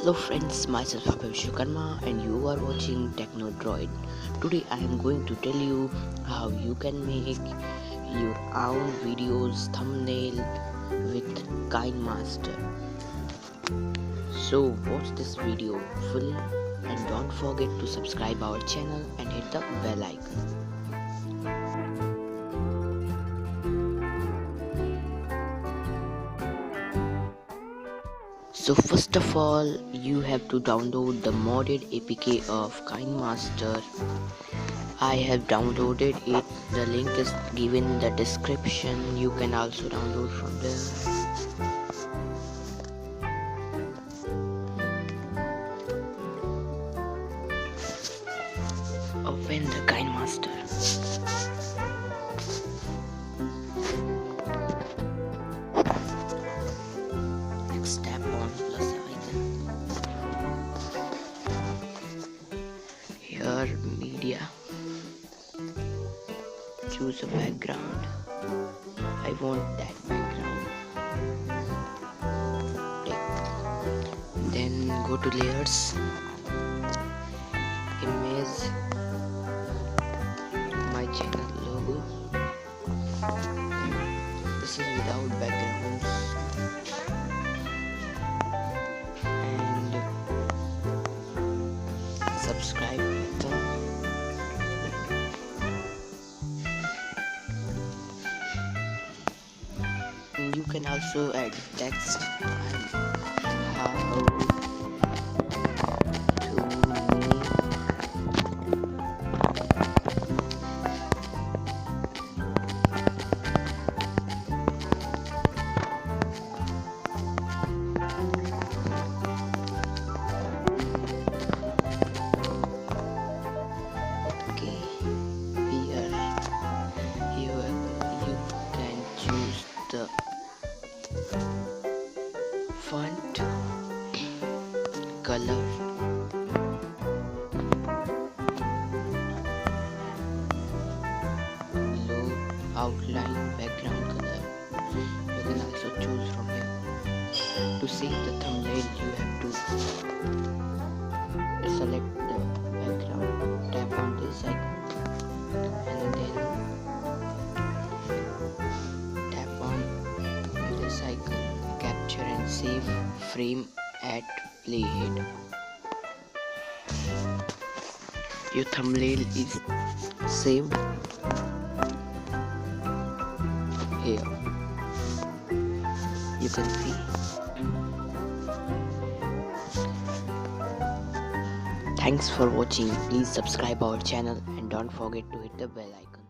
Hello friends, myself Vishwakarma and you are watching Technodroid. Today I am going to tell you how you can make your own videos thumbnail with Kinemaster. So watch this video full and don't forget to subscribe our channel and hit the bell icon. So first of all, you have to download the modded APK of Kinemaster. I have downloaded it. The link is given in the description. You can also download from there. Open the Kinemaster. Next, tap on plus icon. Here, media. Choose a background. I want that background. Then go to layers. Image. My channel logo. This is without backgrounds. And subscribe button. You can also add text and how to make the font, color, low outline, background color. You can also choose from here. To save the thumbnail, you have to select the background, tap on this icon, and then icon, capture and save frame at playhead. Your thumbnail is saved here. You can see. Thanks for watching. Please subscribe our channel and don't forget to hit the bell icon.